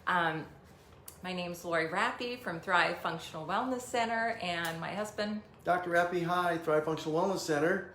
My name's Lori Rappy from Thrive Functional Wellness Center, and my husband, Dr. Rappy, hi, Thrive Functional Wellness Center.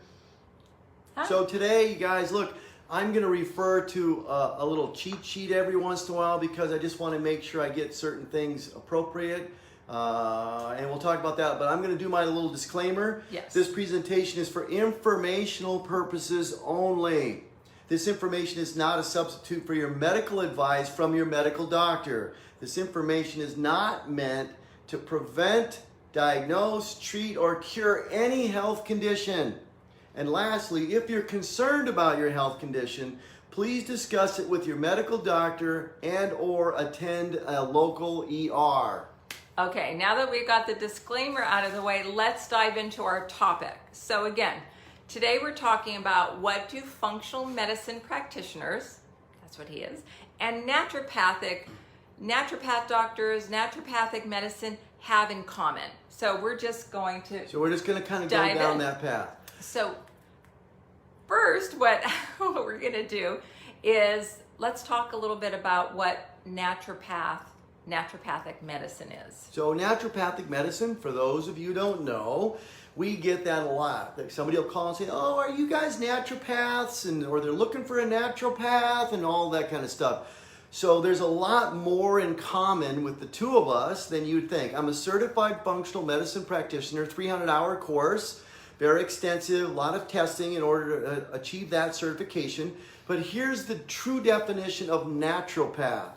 Hi. So today, you guys, look, I'm going to refer to a little cheat sheet every once in a while because I just want to make sure I get certain things appropriate. And we'll talk about that, but I'm going to do my little disclaimer. Yes. This presentation is for informational purposes only. This information is not a substitute for your medical advice from your medical doctor. This information is not meant to prevent, diagnose, treat, or cure any health condition. And lastly, if you're concerned about your health condition, please discuss it with your medical doctor and or attend a local ER. Okay, now that we've got the disclaimer out of the way, let's dive into our topic. So again, today we're talking about what do functional medicine practitioners, that's what he is, and naturopath doctors, naturopathic medicine have in common. So we're just going to kind of go down that path. So first, what we're going to do is let's talk a little bit about what naturopathic medicine is. So naturopathic medicine, for those of you who don't know, we get that a lot. Like somebody will call and say, "Oh, are you guys naturopaths?" or they're looking for a naturopath and all that kind of stuff. So there's a lot more in common with the two of us than you'd think. I'm a certified functional medicine practitioner, 300-hour course, very extensive, a lot of testing in order to achieve that certification. But here's the true definition of naturopath.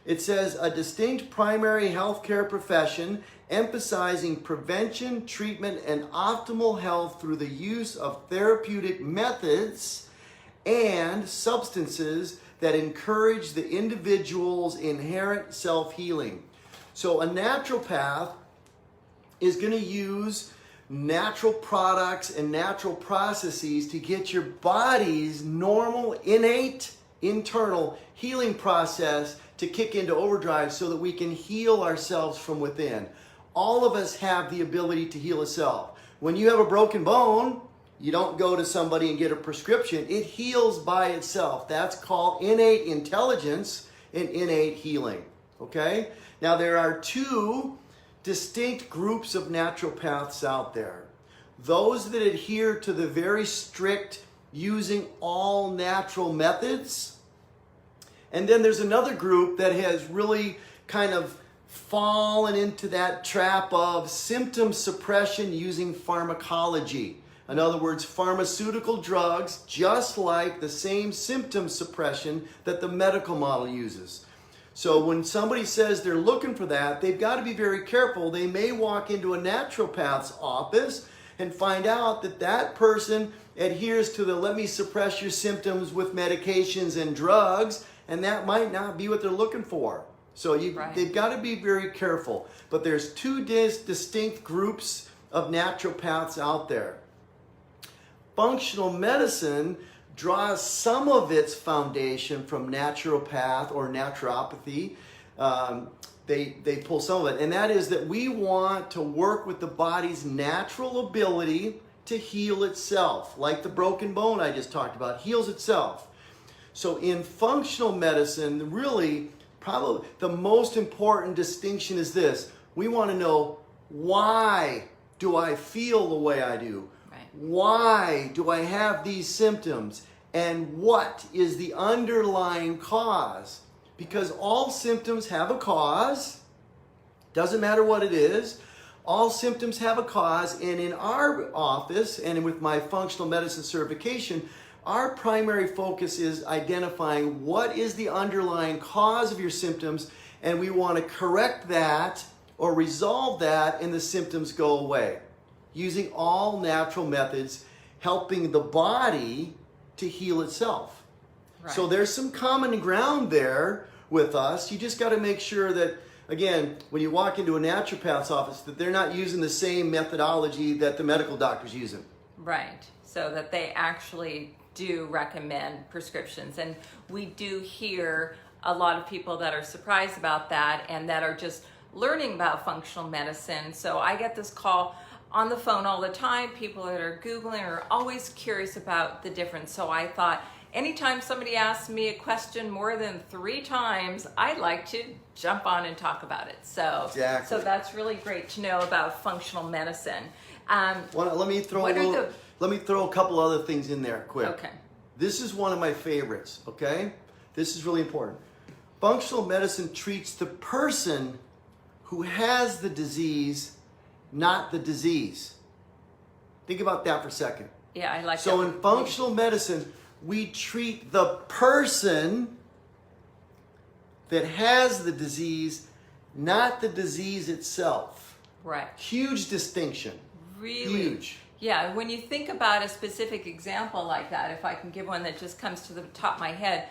It says a distinct primary healthcare profession emphasizing prevention, treatment, and optimal health through the use of therapeutic methods and substances that encourage the individual's inherent self-healing. So a naturopath is going to use natural products and natural processes to get your body's normal, innate, internal healing process to kick into overdrive so that we can heal ourselves from within. All of us have the ability to heal itself. When you have a broken bone, you don't go to somebody and get a prescription. It heals by itself. That's called innate intelligence and innate healing. Okay? Now there are two distinct groups of naturopaths out there. Those that adhere to the very strict using all natural methods. And then there's another group that has really kind of fallen into that trap of symptom suppression using pharmacology. In other words, pharmaceutical drugs, just like the same symptom suppression that the medical model uses. So when somebody says they're looking for that, they've got to be very careful. They may walk into a naturopath's office and find out that that person adheres to the let me suppress your symptoms with medications and drugs, and that might not be what they're looking for. So they've got to be very careful. But there's two distinct groups of naturopaths out there. Functional medicine draws some of its foundation from naturopath or naturopathy. They pull some of it, and that is that we want to work with the body's natural ability to heal itself, like the broken bone I just talked about, heals itself. So in functional medicine, really, probably the most important distinction is this. We want to know, why do I feel the way I do? Why do I have these symptoms? And what is the underlying cause? Because all symptoms have a cause. Doesn't matter what it is. All symptoms have a cause. And in our office, and with my functional medicine certification, our primary focus is identifying what is the underlying cause of your symptoms, and we want to correct that or resolve that, and the symptoms go away. Using all natural methods, helping the body to heal itself. Right. So there's some common ground there with us. You just got to make sure that, again, when you walk into a naturopath's office, that they're not using the same methodology that the medical doctor's using. Right. So that they actually do recommend prescriptions. And we do hear a lot of people that are surprised about that and that are just learning about functional medicine. So I get this call on the phone all the time. People that are Googling are always curious about the difference. So I thought anytime somebody asks me a question more than 3 times, I like to jump on and talk about it. So, Exactly. so that's really great to know about functional medicine. Well, let me throw a couple other things in there quick. Okay. This is one of my favorites, okay? This is really important. Functional medicine treats the person who has the disease, not the disease. Think about that for a second. Yeah, I like that. So in functional medicine, we treat the person that has the disease, not the disease itself. Right. Huge distinction. Really? Huge. Yeah, when you think about a specific example like that, if I can give one that just comes to the top of my head,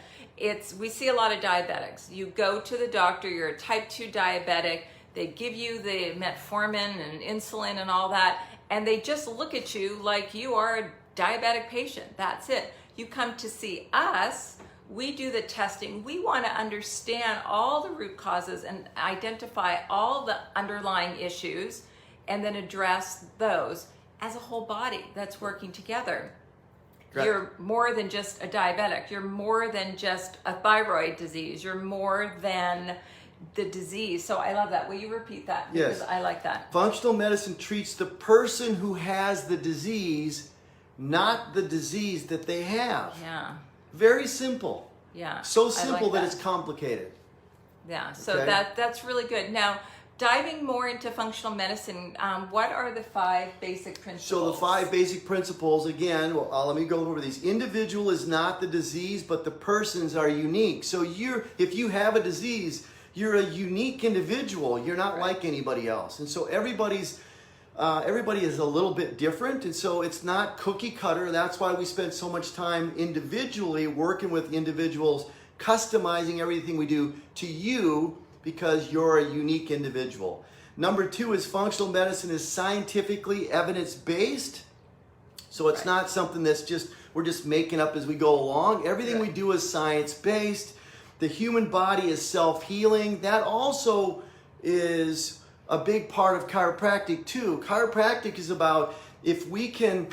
we see a lot of diabetics. You go to the doctor, you're a type 2 diabetic, they give you the metformin and insulin and all that, and they just look at you like you are a diabetic patient. That's it. You come to see us, we do the testing. We want to understand all the root causes and identify all the underlying issues and then address those as a whole body that's working together. Correct. You're more than just a diabetic. You're more than just a thyroid disease. You're more than the disease. So I love that. Will you repeat that? Yes. Because I like that. Functional medicine treats the person who has the disease, not the disease that they have. Yeah. Very simple. Yeah. So I simple like that it's complicated. Yeah. So Okay. that's really good. Now, diving more into functional medicine, what are the 5 basic principles? So the 5 basic principles, again, let me go over these. Individual is not the disease, but the persons are unique. So if you have a disease, you're a unique individual. You're not Right. like anybody else. And so everybody is a little bit different. And so it's not cookie cutter. That's why we spend so much time individually working with individuals, customizing everything we do to you, because you're a unique individual. Number 2 is functional medicine is scientifically evidence-based. So it's Right. not something we're just making up as we go along. Everything we do is science-based. The human body is self-healing. That also is a big part of chiropractic too. Chiropractic is about if we can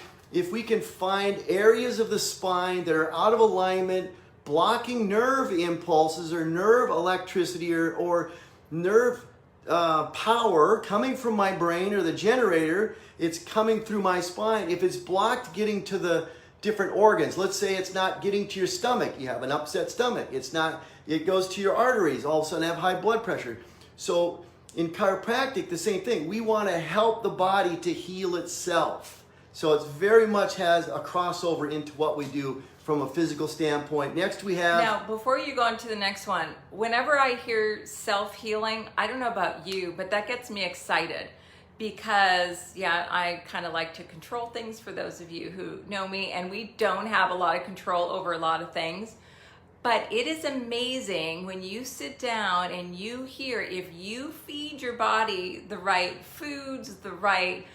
find areas of the spine that are out of alignment, blocking nerve impulses or nerve electricity or nerve power coming from my brain or the generator, it's coming through my spine. If it's blocked getting to the different organs, let's say it's not getting to your stomach, you have an upset stomach, it goes to your arteries, all of a sudden have high blood pressure. So in chiropractic, the same thing. We want to help the body to heal itself. So it very much has a crossover into what we do from a physical standpoint. Next we have... Now, before you go on to the next one, whenever I hear self-healing, I don't know about you, but that gets me excited because, yeah, I kind of like to control things for those of you who know me, and we don't have a lot of control over a lot of things. But it is amazing when you sit down and you hear, if you feed your body the right foods, the right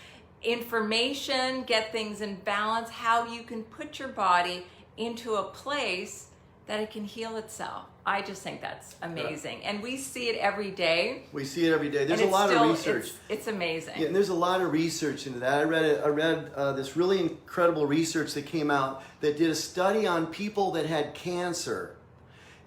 information, get things in balance, how you can put your body into a place that it can heal itself. I just think that's amazing. Yeah. And we see it every day. We see it every day. There's a lot of research. It's amazing. Yeah, and there's a lot of research into that. I read this really incredible research that came out that did a study on people that had cancer.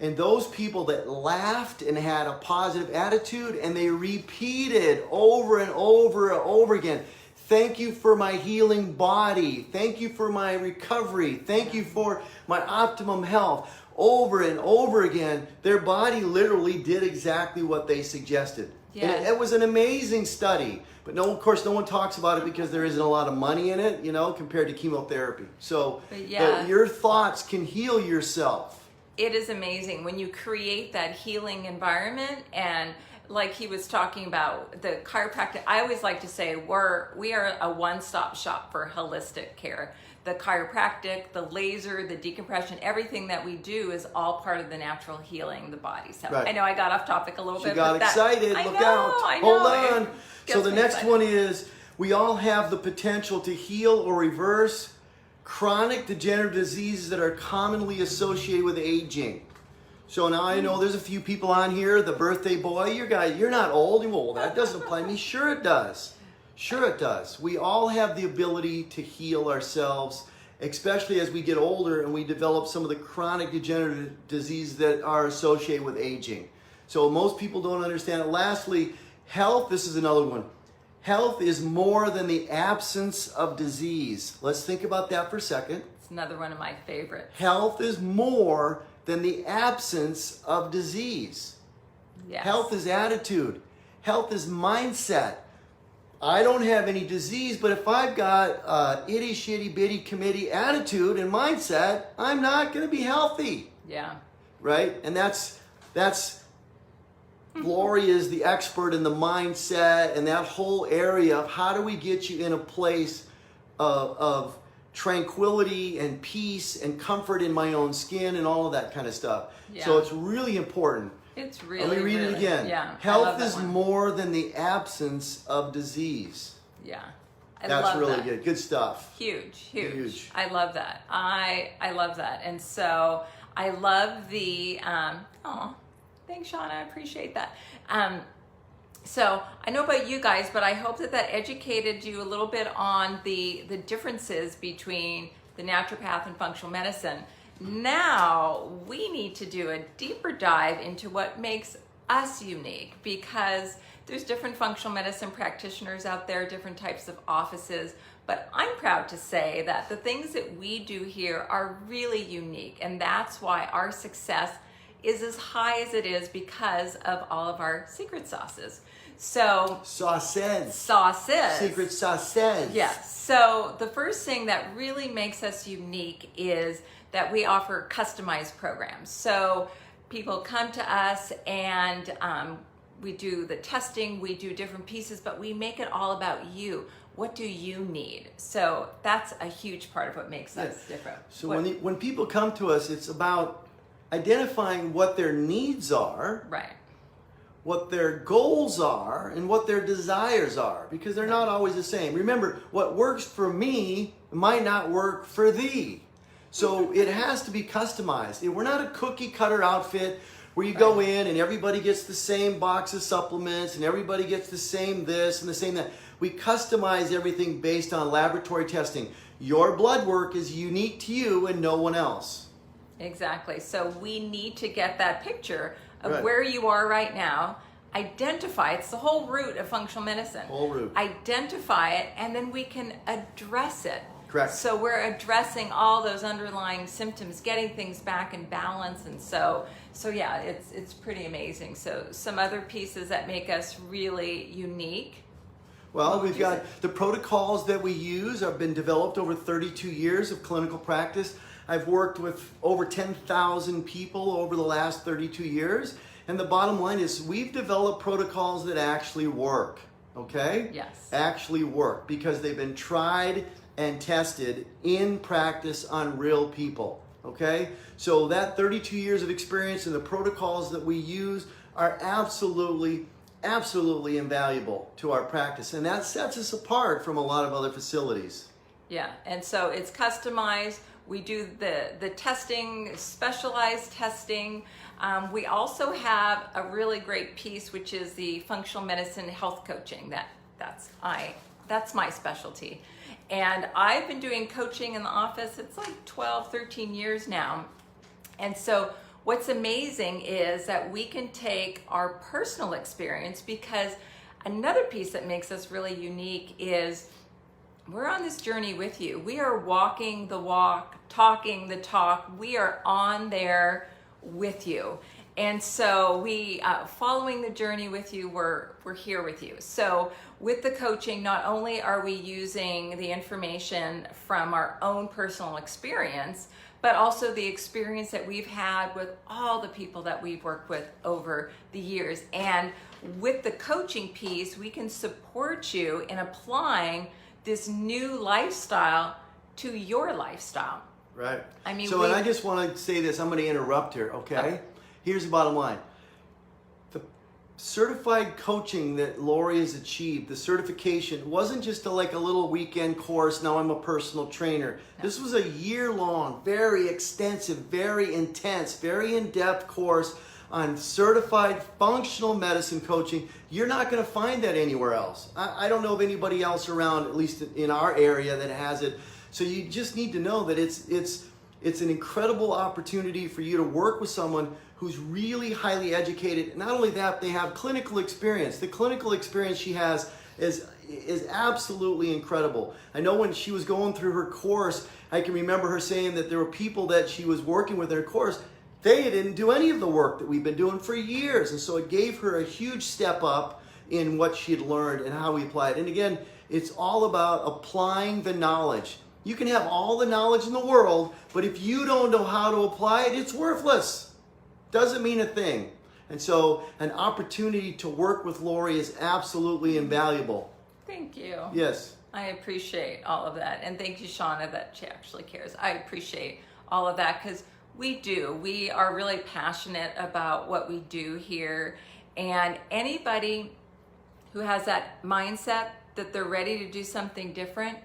And those people that laughed and had a positive attitude, and they repeated over and over and over again, thank you for my healing body. Thank you for my recovery. Thank you for my optimum health. Over and over again, their body literally did exactly what they suggested. Yes. And it was an amazing study. But no, of course, no one talks about it because there isn't a lot of money in it, compared to chemotherapy. So but your thoughts can heal yourself. It is amazing when you create that healing environment, and like he was talking about the chiropractic, I always like to say we are a one-stop shop for holistic care. The chiropractic, the laser, the decompression, everything that we do is all part of the natural healing the body. So right. I know I got off topic a little bit. You got excited. Look out. I Hold know. on. So the next one is, we all have the potential to heal or reverse chronic degenerative diseases that are commonly associated with aging. So now I know there's a few people on here, the birthday boy, you're not old. Well, that doesn't apply to me. Sure it does. Sure it does. We all have the ability to heal ourselves especially as we get older and we develop some of the chronic degenerative diseases that are associated with aging. So most people don't understand it. Lastly, health, this is another one. Health is more than the absence of disease. Let's think about that for a second. It's another one of my favorites. Health is more than the absence of disease. Yes. Health is attitude. Health is mindset. I don't have any disease, but if I've got itty shitty bitty committee attitude and mindset, I'm not going to be healthy. Yeah. Right? And that's Gloria is the expert in the mindset and that whole area of how do we get you in a place of tranquility and peace and comfort in my own skin and all of that kind of stuff. Yeah. So it's really important. It's really, Let me read really, it again. Yeah, Health is more than the absence of disease. Yeah. That's really good. Good stuff. Huge. I love that. I love that. And so I love the, thanks, Shauna. I appreciate that. So I know about you guys, but I hope that educated you a little bit on the differences between the naturopath and functional medicine. Now we need to do a deeper dive into what makes us unique, because there's different functional medicine practitioners out there, different types of offices, but I'm proud to say that the things that we do here are really unique, and that's why our success is as high as it is, because of all of our secret sauces. So sauces. Secret sauces. Yes. So the first thing that really makes us unique is that we offer customized programs. So people come to us and we do the testing, we do different pieces, but we make it all about you. What do you need? So that's a huge part of what makes us different. So when people come to us, it's about identifying what their needs are, right, what their goals are, and what their desires are, because they're not always the same. Remember, what works for me might not work for thee. So it has to be customized. We're not a cookie cutter outfit where you go in and everybody gets the same box of supplements and everybody gets the same this and the same that. We customize everything based on laboratory testing. Your blood work is unique to you and no one else. Exactly. So we need to get that picture of where you are right now, identify, it's the whole root of functional medicine. Whole root. Identify it, and then we can address it. Correct. So we're addressing all those underlying symptoms, getting things back in balance, and so yeah, it's pretty amazing. So some other pieces that make us really unique. Well, we've got the protocols that we use have been developed over 32 years of clinical practice. I've worked with over 10,000 people over the last 32 years. And the bottom line is we've developed protocols that actually work, okay? Yes. Actually work, because they've been tried and tested in practice on real people, okay? So that 32 years of experience and the protocols that we use are absolutely invaluable to our practice. And that sets us apart from a lot of other facilities. Yeah, and so it's customized. We do the testing, specialized testing. We also have a really great piece, which is the functional medicine health coaching. That's my specialty. And I've been doing coaching in the office, it's like 12, 13 years now. And so what's amazing is that we can take our personal experience, because another piece that makes us really unique is we're on this journey with you. We are walking the walk, talking the talk. We are on there with you. And so we, following the journey with you, we're here with you. So with the coaching, not only are we using the information from our own personal experience, but also the experience that we've had with all the people that we've worked with over the years. And with the coaching piece, we can support you in applying this new lifestyle to your lifestyle. Right. I mean, and I just want to say this. I'm going to interrupt here, okay? Okay. Here's the bottom line. The certified coaching that Lori has achieved, the certification, wasn't just like a little weekend course, now I'm a personal trainer. No. This was a year-long, very extensive, very intense, very in-depth course on certified functional medicine coaching. You're not going to find that anywhere else. I don't know of anybody else around, at least in our area, that has it. So you just need to know that it's an incredible opportunity for you to work with someone who's really highly educated. Not only that, they have clinical experience. The clinical experience she has is absolutely incredible. I know when she was going through her course, I can remember her saying that there were people that she was working with in her course, they didn't do any of the work that we've been doing for years. And so it gave her a huge step up in what she had learned and how we apply it. And again, it's all about applying the knowledge. You can have all the knowledge in the world, but if you don't know how to apply it, it's worthless. Doesn't mean a thing. And so an opportunity to work with Lori is absolutely invaluable. Thank you. Yes. I appreciate all of that. And thank you, Shauna, that she actually cares. I appreciate all of that because we are really passionate about what we do here. And anybody who has that mindset that they're ready to do something different,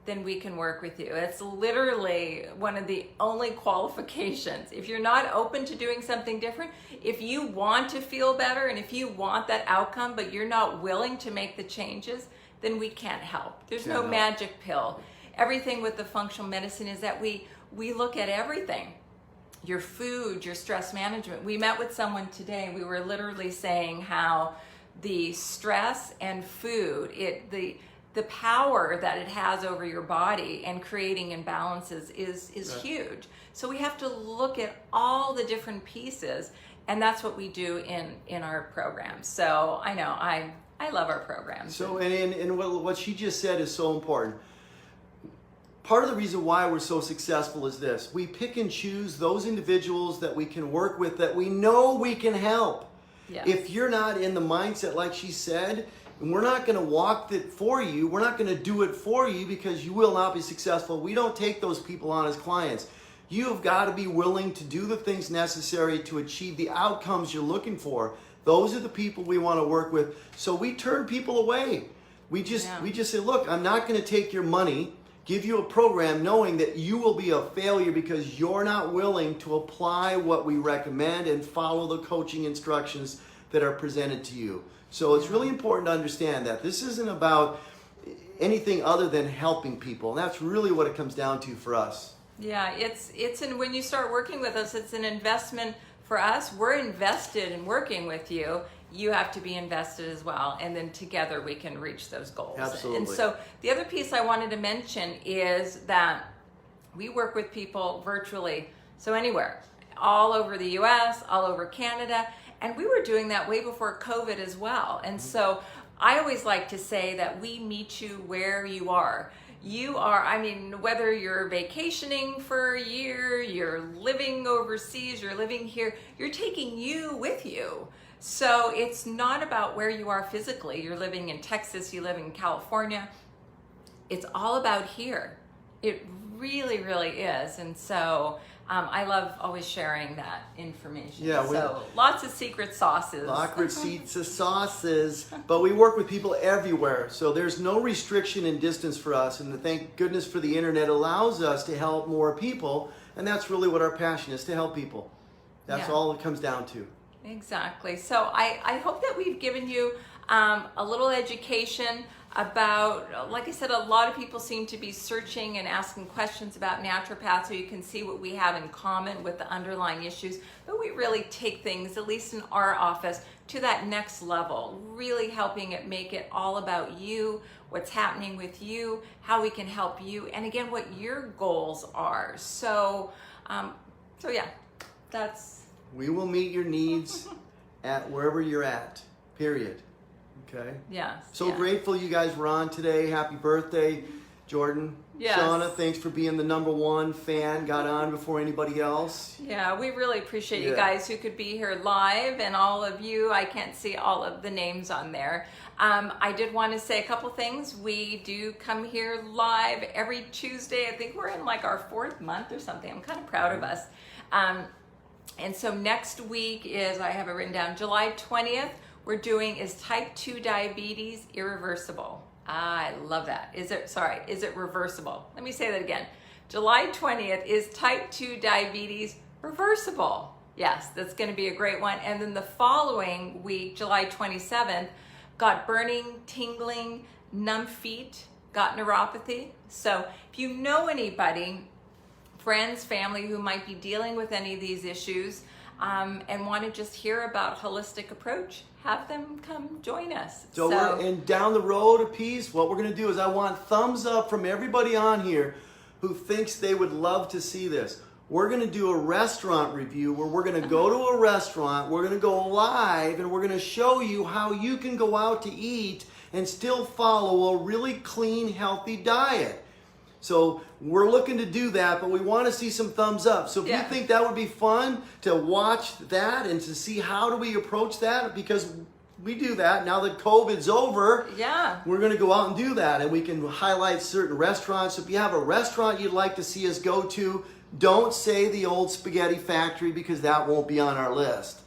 then we can work with you. It's literally one of the only qualifications. If you're not open to doing something different, if you want to feel better and if you want that outcome, but you're not willing to make the changes, then we can't help. There's no magic pill. Everything with the functional medicine is that we look at everything. Your food, your stress management. We met with someone today. We were literally saying how the stress and food, the power that it has over your body and creating imbalances is right. Huge. So we have to look at all the different pieces, and that's what we do in our programs. So I know I love our programs. So and what she just said is so important. Part of the reason why we're so successful is this. We pick and choose those individuals that we can work with that we know we can help. Yes. If you're not in the mindset like she said, and we're not going to walk it for you. We're not going to do it for you because you will not be successful. We don't take those people on as clients. You have got to be willing to do the things necessary to achieve the outcomes you're looking for. Those are the people we want to work with. So we turn people away. We just say, look, I'm not going to take your money, give you a program knowing that you will be a failure because you're not willing to apply what we recommend and follow the coaching instructions that are presented to you. So it's really important to understand that this isn't about anything other than helping people. And that's really what it comes down to for us. Yeah, when you start working with us, it's an investment for us. We're invested in working with you. You have to be invested as well. And then together we can reach those goals. Absolutely. And so the other piece I wanted to mention is that we work with people virtually. So anywhere, all over the US, all over Canada. And we were doing that way before COVID as well. And so I always like to say that we meet you where you are. You are, whether you're vacationing for a year, you're living overseas, you're living here, you're taking you with you. So it's not about where you are physically. You're living in Texas, you live in California. It's all about here. It really, really is. And so I love always sharing that information. Yeah, so lots of secret sauces. But we work with people everywhere. So there's no restriction in distance for us. And thank goodness for the internet allows us to help more people. And that's really what our passion is, to help people. That's all it comes down to. Exactly. So I hope that we've given you a little education about, like I said, a lot of people seem to be searching and asking questions about naturopaths, so you can see what we have in common with the underlying issues. But we really take things, at least in our office, to that next level, really helping it make it all about you, what's happening with you, how we can help you, and again, what your goals are. So yeah, that's... We will meet your needs at wherever you're at, period. Okay? Yes. So grateful you guys were on today. Happy birthday, Jordan. Yes. Shauna, thanks for being the #1 fan. Got on before anybody else. Yeah, we really appreciate you guys who could be here live, and all of you. I can't see all of the names on there. I did want to say a couple things. We do come here live every Tuesday. I think we're in like our 4th month or something. I'm kind of proud of us. And so next week is, I have it written down, July 20th. We're doing is type 2 diabetes irreversible. I love that. Is it reversible? Let me say that again. July 20th is type 2 diabetes reversible. Yes, that's going to be a great one. And then the following week, July 27th, got burning, tingling, numb feet, got neuropathy. So if you know anybody, friends, family who might be dealing with any of these issues and want to just hear about holistic approach, have them come join us. And down the road a piece, what we're going to do is I want thumbs up from everybody on here who thinks they would love to see this. We're going to do a restaurant review where we're going to go to a restaurant, we're going to go live, and we're going to show you how you can go out to eat and still follow a really clean, healthy diet. So we're looking to do that, but we want to see some thumbs up. So if you think that would be fun to watch that and to see how do we approach that, because we do that now that COVID's over. Yeah. We're going to go out and do that, and we can highlight certain restaurants. So if you have a restaurant you'd like to see us go to, don't say the old spaghetti factory because that won't be on our list.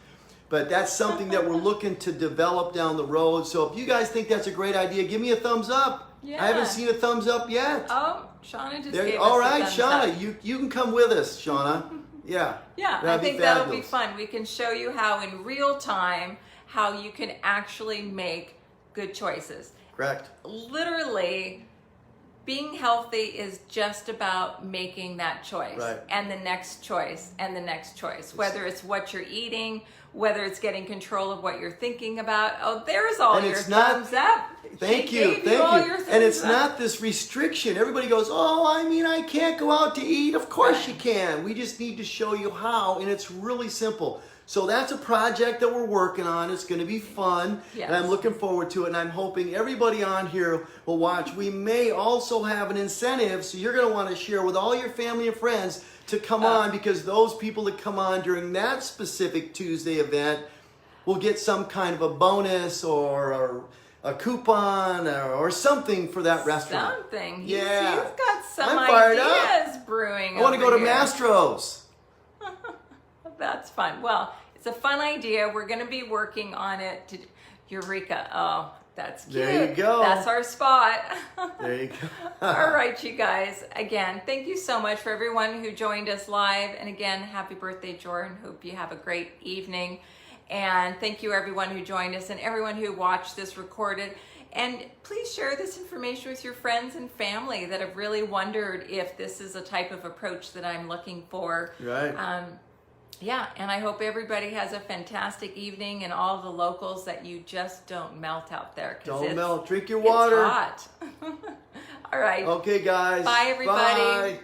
But that's something that we're looking to develop down the road. So if you guys think that's a great idea, give me a thumbs up. Yeah. I haven't seen a thumbs up yet. Oh, Shauna just gave us all a right, thumbs Shauna, up. you can come with us, Shauna. Yeah. Yeah, I think that'll be fun. We can show you how in real time, how you can actually make good choices. Correct. Literally, being healthy is just about making that choice. Right. And the next choice and the next choice. Whether it's what you're eating, whether it's getting control of what you're thinking about. Oh, there's all your thumbs up. Thank you. And it's not this restriction. Everybody goes, oh, I mean, I can't go out to eat. Of course you can. We just need to show you how, and it's really simple. So that's a project that we're working on. It's going to be fun, and I'm looking forward to it, and I'm hoping everybody on here will watch. We may also have an incentive, so you're going to want to share with all your family and friends to come on, because those people that come on during that specific Tuesday event will get some kind of a bonus or a coupon or something for that restaurant. Something. Yeah. He's got some fired ideas up. brewing. I want to go to here. Mastro's. That's fun. Well, it's a fun idea. We're going to be working on it. Eureka. Oh, that's cute. There you go. That's our spot. There you go. All right, you guys. Again, thank you so much for everyone who joined us live. And again, happy birthday, Jordan. Hope you have a great evening. And thank you everyone who joined us and everyone who watched this recorded. And please share this information with your friends and family that have really wondered if this is a type of approach that I'm looking for. Right. Yeah, and I hope everybody has a fantastic evening and all the locals that you just don't melt out there. Don't melt. Drink your water. It's hot. All right. Okay, guys. Bye, everybody. Bye.